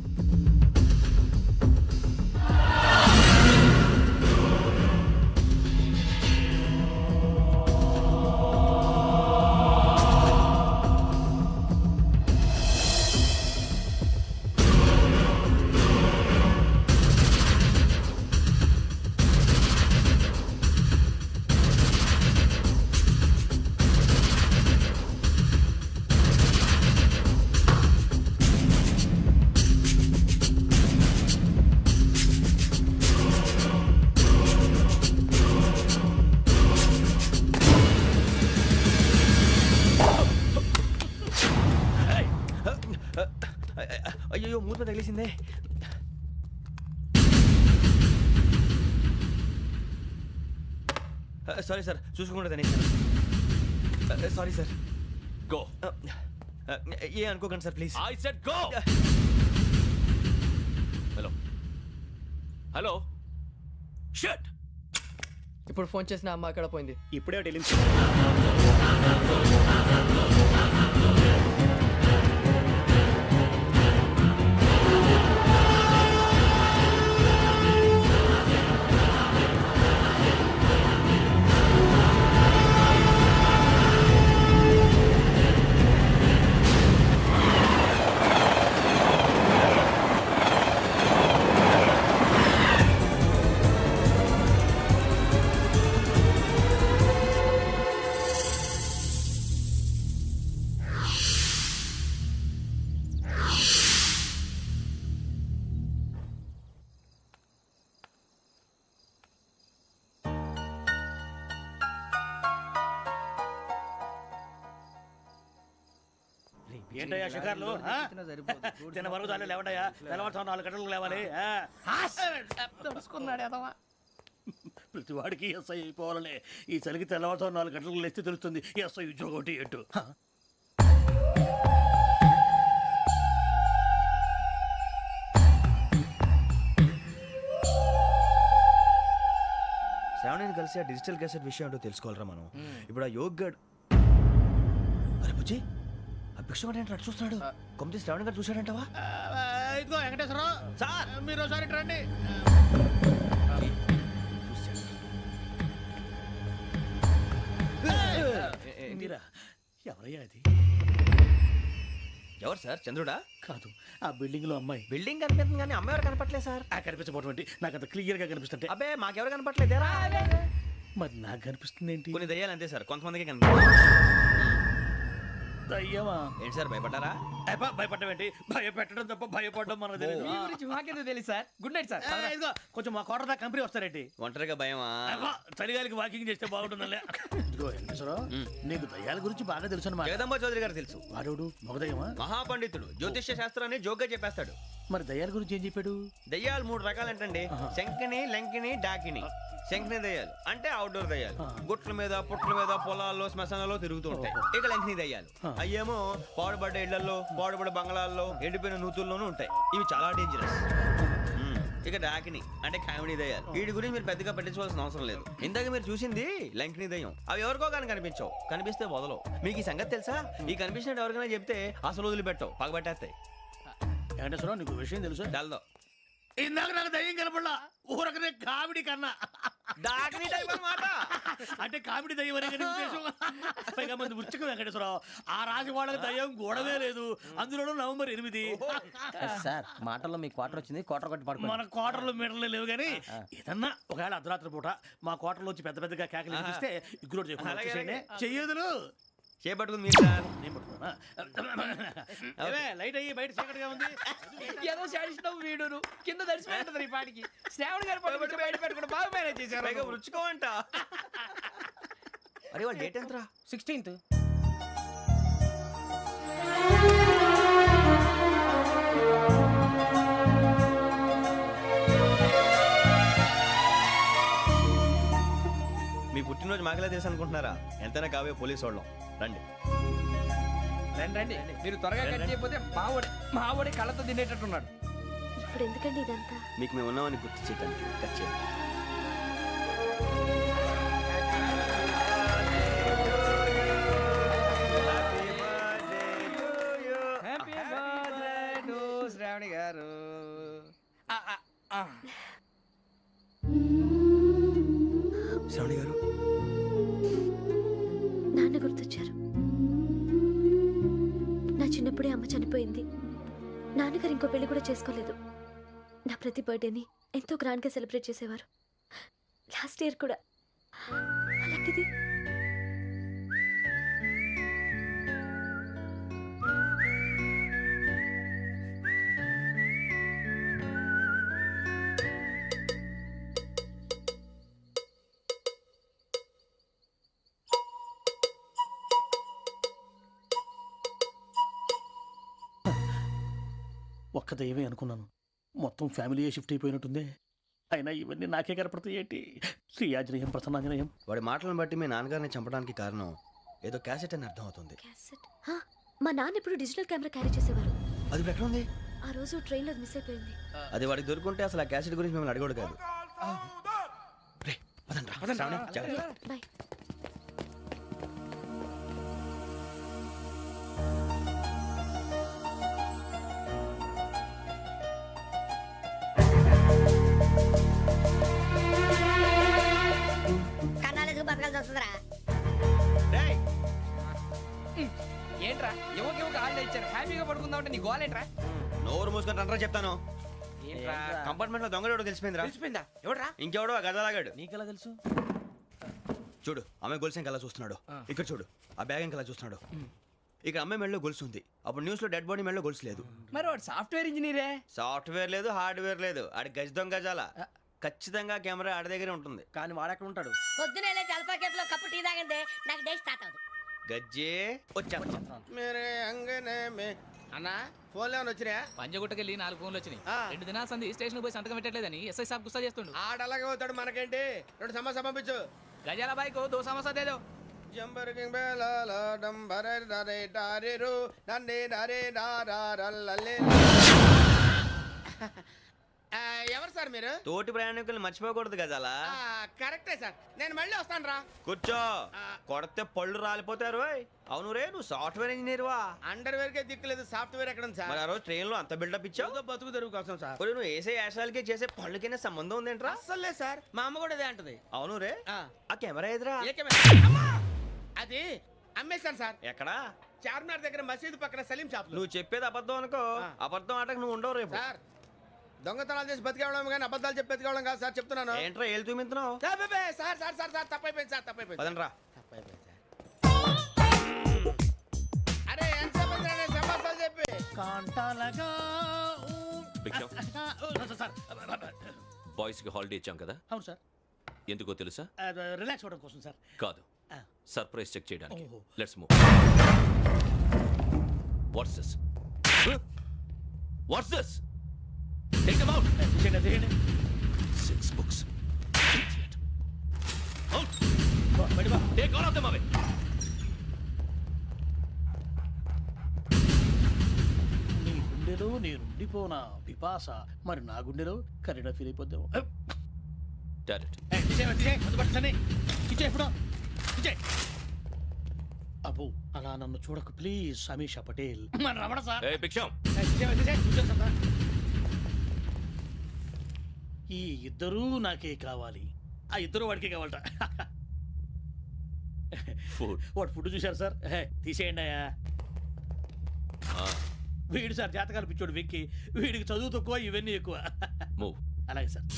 Speaker 2: అయ్యో మూత తగిలిసిందే. సారీ సార్, చూసుకోకుండా తినేసాను. Sorry sir.
Speaker 4: గో.
Speaker 2: ఏ అనుకోకండి sir please.
Speaker 4: I said go. Hello hello shut.
Speaker 11: ఇప్పుడు ఫోన్ చేసిన అమ్మ అక్కడ పోయింది.
Speaker 2: ఇప్పుడే వెళ్ళింది.
Speaker 6: ఏంటయ్యా షికార్లు? తిన్న వరకు చాలే లేవండయ్యా. తెల్లవారుతో 4 గంటలకు లేవాలి.
Speaker 7: తెలుసుకున్నాడు ఎదవా.
Speaker 6: ప్రతి వాడికి ఎస్ఐ అయిపోవాలనే ఈ చలికి తెల్లవారుతో 4 గంటలకు లేస్తే తెలుస్తుంది ఎస్ఐ ఉద్యోగం ఒకటి ఎటు.
Speaker 2: శ్రావణిని కలిసి ఆ డిజిటల్ క్యాసెట్ విషయం ఏంటో తెలుసుకోవాలరా మనం. ఇప్పుడు ఆ యోగ్ గడ్. అరే బుజ్జి, ఆ భిక్షం ఏంటో అటు చూస్తున్నాడు. కొమ్మతి శ్రావణి గారు చూశాడంటవా?
Speaker 6: ఇదిగో వెంకటేశ్వరరావు సార్, మీరు ఒకసారి ఇటు రండి. మీరా? ఎవరయ్యా అది?
Speaker 2: ఎవరు సార్? చంద్రుడా?
Speaker 6: కాదు, ఆ బిల్డింగ్ లో అమ్మాయి.
Speaker 2: బిల్డింగ్ కనిపిస్తుంది కానీ అమ్మాయి ఎవరు కనపట్లేదు సార్.
Speaker 6: కనిపించబోటువంటి నాకు అంత క్లియర్ గా కనిపిస్తుంటే.
Speaker 2: అబ్బే మాకెవరు కనపట్లేదేరా?
Speaker 6: మరి నాకు కనిపిస్తుంది ఏంటి?
Speaker 2: కొన్ని దయ్యాలు అంతే సార్, కొంతమందికి కనిపిస్తుంది.
Speaker 6: దయ్యమా?
Speaker 2: ఏంటి సార్ భయపడ్డారా?
Speaker 6: భయపడడం ఏంటి? భయపెట్టడం తప్ప భయపడడం మనకు తెలియదు.
Speaker 7: మీ గురించి మాకెందుకు తెలుసు సార్? Good night sir.
Speaker 6: ఇదిగో కొంచెం మా కోట దాకా కంపెనీ వస్తారేంటి?
Speaker 2: ఒంటరిగా భయమా?
Speaker 6: చలిగాలికి వాకింగ్ చేస్తే బాగుంటుందిలే. ఇదిగో వెంకటేశ్వరరావు, నీకు దయ్యాల గురించి బాగా తెలుసు అన్నమాట.
Speaker 2: జగదంబ చౌదరి గారు తెలుసు.
Speaker 6: వాడు మగదయ్యమా?
Speaker 2: మహాపండితుడు, జ్యోతిష్య శాస్త్రాన్ని జోగ్గా చెప్పేస్తాడు.
Speaker 6: మరి దయ్యాల గురించి ఏం చెప్పాడు?
Speaker 2: దయ్యాలు 3 రకాలంటండి. శంకిని, లంకిని, డాకిని. శంకిని దయ్యాలు అంటే అవుట్డోర్ దయ్యాలు, గుట్ల మీద పుట్ల మీద పొలాల్లో శ్మశానాల్లో తిరుగుతూ ఉంటాయి. ఇక లంకిని దయ్యాలు అయ్యేమో పాడుబడ్డ ఇళ్లలో, పాడుబడ్డ బంగ్లాల్లో, ఎండిపోయిన నూతుల్లోనూ ఉంటాయి. ఇవి చాలా డేంజరస్. ఇక డాకిని అంటే కామెడీ దయ్యాలు. వీటి గురించి మీరు పెద్దగా పట్టించుకోవాల్సిన అవసరం లేదు. ఇందాక మీరు చూసింది లంకిని దయ్యం. అవి ఎవరికో కానీ కనిపించవు, కనిపిస్తే వదలవు. మీకు ఈ సంగతి తెలుసా? ఈ కనిపించినట్టు ఎవరికైనా చెప్తే అసలు వదిలిపెట్టవు, పగబట్టేస్తాయి.
Speaker 6: వెంకటేశ్వరరావు, నీకు విషయం తెలుసు?
Speaker 2: డల్దో
Speaker 6: ఇందాక నాకు దయ్యం కనపడలా, ఊరకనే కామెడీ కన్నా.
Speaker 2: డాకిని టైప్ అన్నమాట.
Speaker 6: అంటే కామెడీ దయ్యం అనే కదా ఉద్దేశం. పైగా మంది ఉచ్చక వెంకటేశ్వరరావు, ఆ రాజు వాళ్ళకి దయ్యం గోడవే లేదు, అందులోనూ November 8.
Speaker 8: సార్ మాటల్లో మీ క్వార్టర్ వచ్చింది, క్వార్టర్ కొట్టి పడుకో.
Speaker 6: మన క్వార్టర్లో మీటర్లు లేవు కానీ ఏదన్నా ఒకవేళ అర్ధరాత్రి పూట మా క్వార్టర్లో వచ్చి పెద్ద పెద్దగా కేకలు వినిపిస్తే ఇగ్గురు చెయ్యదులు
Speaker 2: చేపట్టుకుంది మీరు సార్.
Speaker 6: నేను పట్టుకున్నా. లైట్ అయ్యి బయట చీకటిగా ఉంది.
Speaker 7: ఏదో శాడిస్తావు వీడును కింద దర్శనం ఈ పాటికి. శ్రావణ్ గారు పట్టుకొచ్చి బయట పెట్టుకుంటే బాగా మేనేజ్ చేశారు.
Speaker 2: పైగా రుచుకోమంట. అరే వాళ్ళ డేట్ ఎంతరా?
Speaker 8: 16th.
Speaker 2: మీ పుట్టినరోజు మాకలే తెలుసు అనుకుంటున్నారా? ఎంతైనా కావే పోలీసు వాళ్ళం. రండి.
Speaker 7: రండి రండి, మీరు త్వరగా కట్ చేయకపోతే మావడి కళ్ళతో తినేటట్టున్నాడు.
Speaker 10: ఇప్పుడు ఎందుకండి ఇదంతా?
Speaker 2: మీకు మేము ఉన్నామని గుర్తు చేయడానికి కట్ చేయండి.
Speaker 7: హ్యాపీ బర్త్డే టు శ్రావణి గారు.
Speaker 2: శ్రావణి గారు,
Speaker 10: నాన్న గుర్తొచ్చారు. నా చిన్నప్పుడే అమ్మ చనిపోయింది. నాన్నగారు ఇంకో పెళ్లి కూడా చేసుకోలేదు. నా ప్రతి బర్త్డేని ఎంతో గ్రాండ్గా సెలబ్రేట్ చేసేవారు. లాస్ట్ ఇయర్ కూడా. అలాంటిది
Speaker 6: ఒక్క దయ్యమే అనుకున్నాను. మొత్తం ఫ్యామిలీయే షిఫ్ట్ అయిపోయినట్టుందే. అయినా ఇవన్నీ నాకే కనపడతాయి ఏంటి? శ్రీ ఆంజనేయం ప్రసన్నాంజనేయం.
Speaker 2: వాడి మాటలను బట్టి మీ నాన్నగారిని చంపడానికి కారణం ఏదో క్యాసెట్ అని అర్థం అవుతుంది.
Speaker 10: క్యాసెట్. మా నాన్న ఎప్పుడు డిజిటల్ కెమెరా క్యారీ చేసేవారు.
Speaker 2: అది ఇప్పుడు ఎక్కడ ఉంది?
Speaker 10: ఆ రోజు ట్రైన్లో మిస్ అయిపోయింది.
Speaker 2: అది వాడికి దొరుకుంటే అసలు ఆ క్యాసెట్ గురించి మిమ్మల్ని అడగడు కాదు. రే, పదండ్రా. శ్రావణి, జాగ్రత్త.
Speaker 10: బాయ్.
Speaker 9: కన్నాలకు బతకాల్సి వస్తుందిరా.
Speaker 2: రేయ్,
Speaker 7: ఏంట్రా యువకి హాలిడే ఇచ్చారు, హ్యాపీగా పడుకుందామంటే నీ గోలేంట్రా?
Speaker 2: నోరు మూసుకొని రండ్రా చెప్తాను.
Speaker 7: ఏంట్రా
Speaker 2: కంపార్ట్మెంట్ లో దొంగడు తెలిసిపోయిందిరా.
Speaker 7: తెలిసిపోయిందా? ఎవడ్రా?
Speaker 2: ఇంకెవడో ఆ గదలాగాడు.
Speaker 6: నీకెలా తెలుసు?
Speaker 2: చూడు, ఆమె గొలుసు ఇంకలా చూస్తున్నాడు. ఇక్కడ చూడు, ఆ బ్యాగ్ ఇంకలా చూస్తున్నాడు. ఇక్కడ అమ్మాయి మెడలో గొలుసు ఉంది. అప్పుడు న్యూస్ లో డెడ్ బాడీ మెడలో గొలుసు లేదు.
Speaker 7: మరి వాడు సాఫ్ట్వేర్ ఇంజనీరే.
Speaker 2: సాఫ్ట్వేర్ లేదు, హార్డ్వేర్ లేదు. ఆడి గజ దొంగ గజాల. ఖచ్చితంగా కెమెరా ఆడి దగ్గరే ఉంటుంది.
Speaker 6: కానీ వాడెక్కడ ఉంటాడు?
Speaker 9: పొద్దునే జలపా కేఫ్లో కప్పు టీ తాగండి, నాకు డే స్టార్ట్ అవుతుంది.
Speaker 2: గజ్జే వచ్చా.
Speaker 8: అన్నా ఫోన్లో వచ్చినా?
Speaker 5: పంజగుట్టకెళ్ళి 4 ఫోన్లు వచ్చినాయి. 2 దినాల సంది స్టేషన్ పోయి సంతకం పెట్టలేదని ఎస్ఐ సాబ్ గుస్తా చేస్తుండు.
Speaker 8: ఆడలాగే పోతాడు, మనకేంటి? 2 సమస్య పంపించు.
Speaker 5: గజాల బైక్ 2 సమస్య దేదో.
Speaker 8: జంబరకింగ్ బేలాల డంబరే డరే డారేరు నన్నే డరే డారారల్లలే. ఎవరు సార్ మీరు?
Speaker 2: తోటి ప్రయాణికుల్ని మర్చిపోకూడదు గజాల.
Speaker 8: కరెక్టే సార్, నేను మళ్ళీ వస్తాను రా.
Speaker 2: కూర్చో, కొడితే పళ్ళు రాలిపోతారు. అవును రే, నువ్వు సాఫ్ట్వేర్ ఇంజనీర్ వా?
Speaker 8: అండర్వేర్ కే దిక్కులేదు, సాఫ్ట్వేర్ ఎక్కడ ఉంది సార్?
Speaker 2: మరి ఆ రోజు ట్రైన్ లో అంత బిల్డప్ ఇచ్చావు.
Speaker 8: బతుకు తెరుగు కోసం సార్.
Speaker 2: ఒరేయ్, నువ్వు వేసే యాశాలకి చేసే పళ్ళకైనా సంబంధం ఉందేంట్రా?
Speaker 8: అస్సలు లేదు సార్, మా అమ్మ కూడా అదే అంటది.
Speaker 2: అవును రే,
Speaker 8: ఆ.
Speaker 2: ఆ కెమెరా ఎదురా?
Speaker 8: ఏ కెమెరా? అమ్మా! అది అమ్మేశాను సార్.
Speaker 2: ఎక్కడా?
Speaker 8: చార్మినార్ దగ్గర మసీదు పక్కన సలీం షాప్.
Speaker 2: నువ్వు చెప్పేది అబద్ధం అనుకో.
Speaker 8: ఆ.
Speaker 2: అబద్ధం ఆటకు నువ్వు ఉండవు రేపు.
Speaker 8: సార్, దొంగతనాలు చేసి బతికేవడం కానీ అబద్ధాలు చెప్పి బతికేవడం కాదు సార్, చెప్తున్నాను.
Speaker 2: ఏంట్రా ఏళ్ళు చూపించినావు?
Speaker 8: Sir sir sir sir sir తప్పైపోయింది సార్, తప్పైపోయింది.
Speaker 2: పదండ్రా.
Speaker 8: తప్పైపోయింది సార్. అరే ఎంతసేపు అయిందిరా నేను సమాసాలు చెప్పి?
Speaker 6: కాంటాలగా
Speaker 4: భిక్షం,
Speaker 6: సార్.
Speaker 4: బాయ్స్ కి హాలిడే ఇచ్చాం కదా,
Speaker 6: అవును సార్.
Speaker 4: ఎందుకో తెలుసా?
Speaker 6: రిలాక్స్ అవ్వడం కోసం సార్.
Speaker 4: కాదు, సర్ప్రైజ్ చెక్ చేయడానికి.
Speaker 6: ఓహో.
Speaker 4: Let's move. What's this? What's this? Take them out.
Speaker 6: తీయండి.
Speaker 4: 6 books. Idiot. Out.
Speaker 6: బయట బా.
Speaker 4: Take all of them away.
Speaker 6: నీ గుండెలో నేనుండిపోనా పిపాస, మరి నా గుండెలో కరీడా ఫీల్ అయిపోద్దాము.
Speaker 4: Direct.
Speaker 6: అబ్బో, అలా నన్ను చూడకు ప్లీజ్. సమీషా పటేల్. మన రమణ సార్.
Speaker 4: Hey, భిక్షం.
Speaker 6: ఈ ఇద్దరూ నాకే కావాలి. ఆ ఇద్దరు వాడికే కావాలట.
Speaker 4: Food.
Speaker 6: వాడు ఫుడ్ చూశారు సార్. తీసేయండి అయ్యా. వీడు సార్ జాతకాలు పిచ్చోడు వెక్కి, వీడికి చదువు తక్కువ, ఇవన్నీ ఎక్కువ.
Speaker 4: Move.
Speaker 6: అలాగే సార్.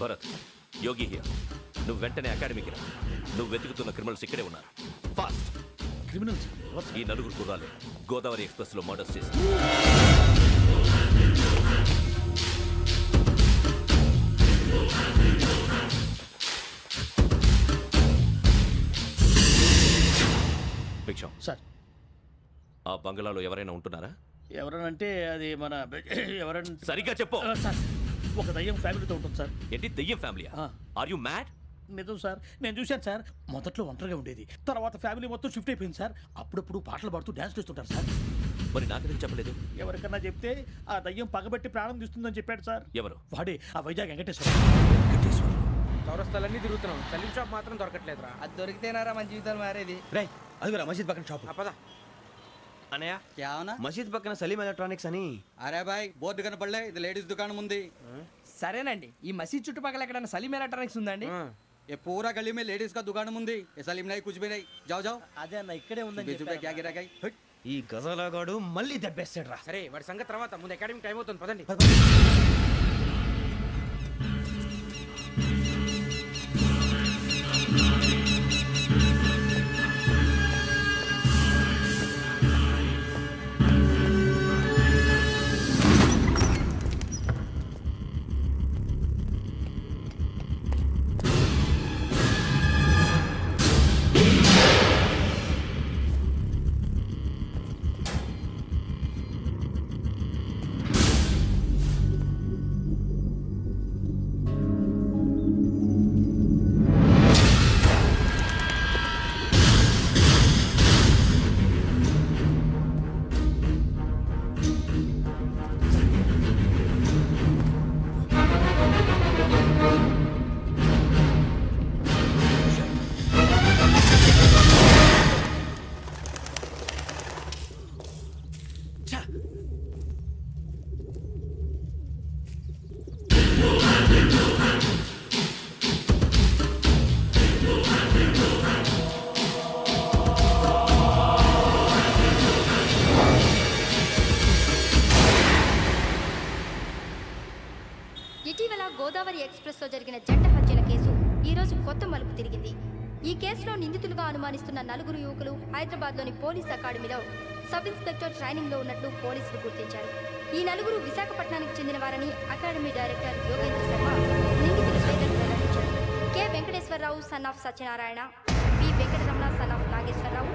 Speaker 4: Bharat, Yogi here. నువ్వు వెంటనే అకాడమీకి రా. నువ్వు వెతుకుతున్న క్రిమినల్స్ ఇక్కడే ఉన్నారు. ఫాస్ట్.
Speaker 6: క్రిమినల్స్.
Speaker 4: ఈ నలుగురు కుర్రాలు గోదావరి ఎక్స్ప్రెస్ లో మర్డర్స్ చేసి భిక్షం
Speaker 6: సార్
Speaker 4: ఆ బంగ్లాలో ఎవరైనా ఉంటున్నారా?
Speaker 6: ఎవరనంటే అది మన ఎవరంటే
Speaker 4: సరిగ్గా చెప్పు.
Speaker 6: సార్ ఒక దయ్యం ఫ్యామిలీతో ఉంటుంది సార్.
Speaker 4: ఏంటి దెయ్యం ఫ్యామిలీ? Are you mad?
Speaker 6: నిజం సార్, నేను చూశాను సార్. మొదట్లో ఒంటరిగా ఉండేది, తర్వాత ఫ్యామిలీ మొత్తం షిఫ్ట్ అయిపోయింది సార్. అప్పుడప్పుడు పాటలు పాడుతూ డ్యాన్స్ చేస్తుంటారు సార్.
Speaker 4: మరి నాకెందుకు చెప్పలేదు?
Speaker 6: ఎవరికన్నా చెప్తే ఆ దయ్యం పగబెట్టి ప్రాణం తీస్తుందని చెప్పాడు సార్.
Speaker 4: ఎవరు?
Speaker 6: వాడే ఆ వైజాగ్ వెంకటేశ్వర.
Speaker 8: చౌరస్తాలన్నీ తిరుగుతున్నాం, సలీం షాప్ మాత్రం దొరకట్లేదురా.
Speaker 7: అది దొరికితేనారా మన జీవితాలు మారేది.
Speaker 2: రే అదిగురా మసీద్ పక్కన షాప్.
Speaker 8: పద.
Speaker 2: అనయ్య
Speaker 12: क्या होना?
Speaker 2: మసీద్ పక్కన సలీం ఎలక్ట్రానిక్స్ అని.
Speaker 12: अरे भाई बोर्ड కనపడలే, ఇది లేడీస్ దుకాణం ఉంది.
Speaker 7: సరేనండి, ఈ మసీద్ చుట్టుపక్కల ఎక్కడైనా సలీం ఎలక్ట్రానిక్స్ ఉందండి?
Speaker 12: ये पूरा गली में लेडीज का दुकान मुंदी, ये सलीम नहीं कुछ भी नहीं. जाओ जाओ.
Speaker 6: అదే అన్న ఇక్కడే ఉందని
Speaker 12: बीस रुपए क्या गिरा गई?
Speaker 2: ఈ గజాలగాడు మళ్ళీ దెబ్బేస్తాడు రా.
Speaker 8: సరే వాడి సంగతి తర్వాత, ముందు అకాడమిక్ టైం అవుతుంది, పదండి.
Speaker 9: ఇటీవల గోదావరి ఎక్స్ప్రెస్ లో జరిగిన జంట హత్యల కేసు ఈ రోజు కొత్త మలుపు తిరిగింది. ఈ కేసులో నిందితులుగా అనుమానిస్తున్న నలుగురు యువకులు హైదరాబాద్లోని పోలీస్ అకాడమీలో సబ్ ఇన్స్పెక్టర్ ట్రైనింగ్ లో ఉన్నట్లు పోలీసులు గుర్తించారు. ఈ నలుగురు విశాఖపట్నానికి చెందిన వారని అకాడమీ డైరెక్టర్ యోగేంద్ర శర్మ నిందితుల పేర్లను వెల్లడించారు. K Venkateswararao son of Satyanarayana, P Venkataramana son of Nageswararao,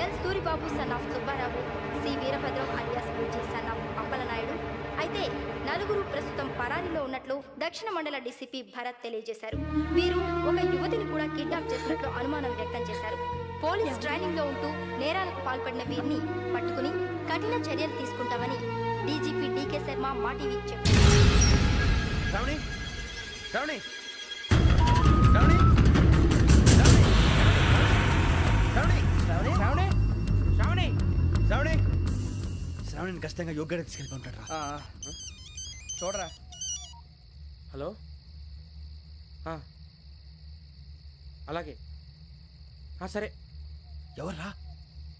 Speaker 9: L Suribabu son of Subbarao, C Veerabhadram alias Bujji son of Appalanaidu. అయితే నలుగురు ప్రస్తుతం పరారీలో ఉన్నట్లు దక్షిణ మండల డీసీపీ భరత్ తెలియజేశారు. వీరు ఒక యువతిని కూడా కిడ్నాప్ చేసినట్లు అనుమానం వ్యక్తం చేశారు. పోలీస్ ట్రైనింగ్ లో ఉంటూ నేరాలకు పాల్పడిన వీరిని పట్టుకుని కఠిన చర్యలు తీసుకుంటామని డీజీపీ డీకే శర్మ మా టీవీకి చెప్పారు.
Speaker 2: శ్రావణి శ్రావణి శ్రావణి శ్రావణి శ్రావణి శ్రావణి శ్రావణిని ఖచ్చితంగా యోగ్యత తీసుకెళ్ళి ఉంటాడు రా.
Speaker 7: చూడరా.
Speaker 8: హలో. అలాగే. సరే.
Speaker 2: ఎవర్రా?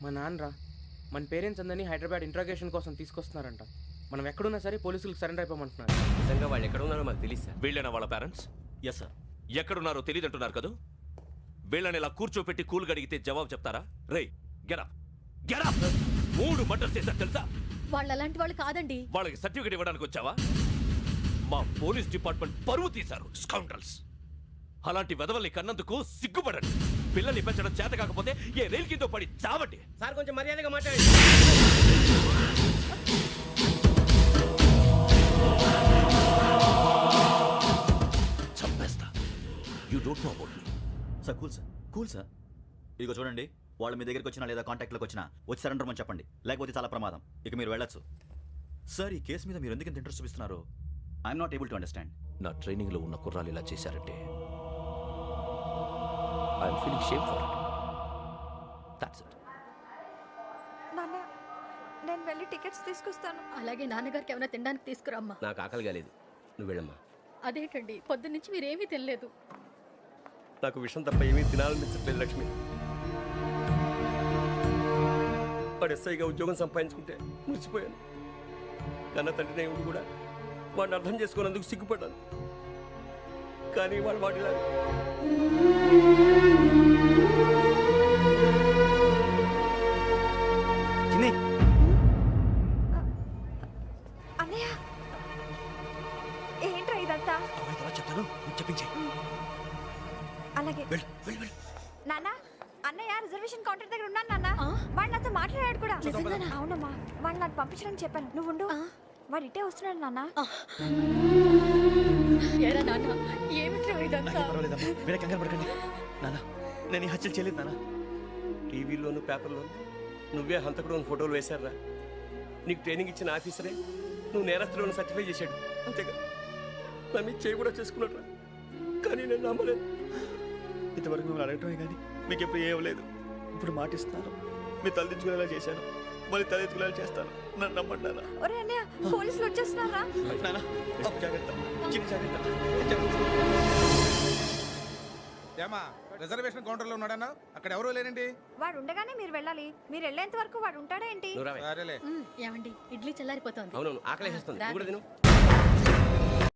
Speaker 8: మా నాన్నరా. మన పేరెంట్స్ అందరినీ హైదరాబాద్ ఇంట్రాగేషన్ కోసం తీసుకొస్తున్నారంట. మనం ఎక్కడున్నా సరే పోలీసులకు సరెండర్ అయిపోమంటున్నారు.
Speaker 5: నిజంగా వాళ్ళు ఎక్కడ ఉన్నారో మాకు తెలియదు సార్.
Speaker 4: వీళ్ళైనా వాళ్ళ పేరెంట్స్?
Speaker 3: Yes sir.
Speaker 4: ఎక్కడున్నారో తెలియదంటున్నారు కదా. వీళ్ళని ఇలా కూర్చోపెట్టి కూల్ గడిగితే జవాబు చెప్తారా? రేయ్ గెటప్ గెటప్. 3 మర్డర్స్ చేశారు తెలుసా?
Speaker 10: వాళ్ళు అలాంటి వాళ్ళు కాదండి.
Speaker 4: వాళ్ళకి సర్టిఫికేట్ ఇవ్వడానికి వచ్చావా? మా పోలీస్ డిపార్ట్మెంట్ పరువు తీశారు స్కౌండ్రల్స్. అలాంటి వెధవల్ని కన్నందుకు సిగ్గుపడండి. పిల్లల్ని పెంచడం చేత కాకపోతే ఏ రైలు కింద పడి చావండి.
Speaker 8: సార్ కొంచెం మర్యాదగా మాట్లాడండి.
Speaker 4: చంపేస్తా. You don't know about me.
Speaker 3: Sir cool sir, cool sir. ఇదిగో చూడండి, వాళ్ళు మీ దగ్గరికి వచ్చినా లేదా కాంటాక్ట్లోకి వచ్చినా వచ్చి సరెండర్ అని చెప్పండి, లేకపోతే చాలా ప్రమాదం. ఇక మీరు వెళ్ళొచ్చు. సార్ ఈ కేసు మీద మీరు ఎందుకు ఇంత ఇంట్రెస్ట్ చూపిస్తున్నారు? I'm not able to understand.
Speaker 4: నా ట్రైనింగ్ లో ఉన్న కుర్రాలు ఇలా చేశారంటే I'm feeling shame for it. That's it.
Speaker 10: నాన్న, నేను వెళ్ళి టికెట్స్ తీసుకొస్తాను. అలాగే నాన్నగారికి ఏమైనా తినడానికి తీసుకురామ్మా.
Speaker 5: నాకు ఆకలి కాలేదు, నువ్వు వెళ్ళమ్మా.
Speaker 10: అదేంటండి, పొద్దున్నుంచి మీరేమీ తినలేదు.
Speaker 5: నాకు విషయం తప్ప ఏమీ తినాలనిపించట్లేదు లక్ష్మి. వాడు ఎస్ఐగా ఉద్యోగం సంపాదించుకుంటే మురిసిపోయాను. కన్న తండ్రినే ఉండి కూడా వాడిని అర్థం చేసుకున్నందుకు సిగ్గుపడ్డాను. కానీ వాడిలా
Speaker 10: అవునమ్మా వాడు నాకు పంపించడానికి చెప్పాను నువ్వు ఉండు వాడు ఇటే వస్తున్నాడు నాన్న
Speaker 2: పర్వాలేదమ్మా మీరే కంగారు పడకండి నాన్న నేను ఈ హత్యలు చేయలేదు నాన్న.
Speaker 5: టీవీలోను పేపర్లోను నువ్వే హంతకుడు ఫోటోలు వేశారా? నీకు ట్రైనింగ్ ఇచ్చిన ఆఫీసరే నువ్వు నేరస్తులను సర్టిఫై చేశాడు. అంతేగా నా మీద చేయి కూడా చేసుకున్నాడు. కానీ నేను నమ్మలేదు.
Speaker 2: ఇంతవరకు మిమ్మల్ని అడగటమే కానీ మీకు ఎప్పుడు ఏమలేదు. ఇప్పుడు మాటిస్తాను, మీ తలదించుకునేలా చేశాను, మళ్ళీ తలెత్తుకునేలా చేస్తాను. నన్ను నమ్మండి నాన్న.
Speaker 10: ఒరే అన్నయ్య పోలీసులు వచ్చేస్తున్నారా
Speaker 2: నాన్న జాగ్రత్త, చిన్న జాగ్రత్త.
Speaker 6: ఏమా రిజర్వేషన్ కౌంటర్లో ఉన్నాడన్నా? అక్కడ ఎవరూ లేనండి.
Speaker 10: వాడు ఉండగానే మీరు వెళ్ళాలి. మీరు వెళ్ళేంత వరకు వాడు ఉంటాడా ఏంటి?
Speaker 5: నువ్వు రావే.
Speaker 6: సరేలే.
Speaker 9: ఏమండి ఇడ్లీ చల్లారిపోతుంది.
Speaker 5: అవునవును ఆకలి వేస్తుంది. నువ్వు కూడా తిను.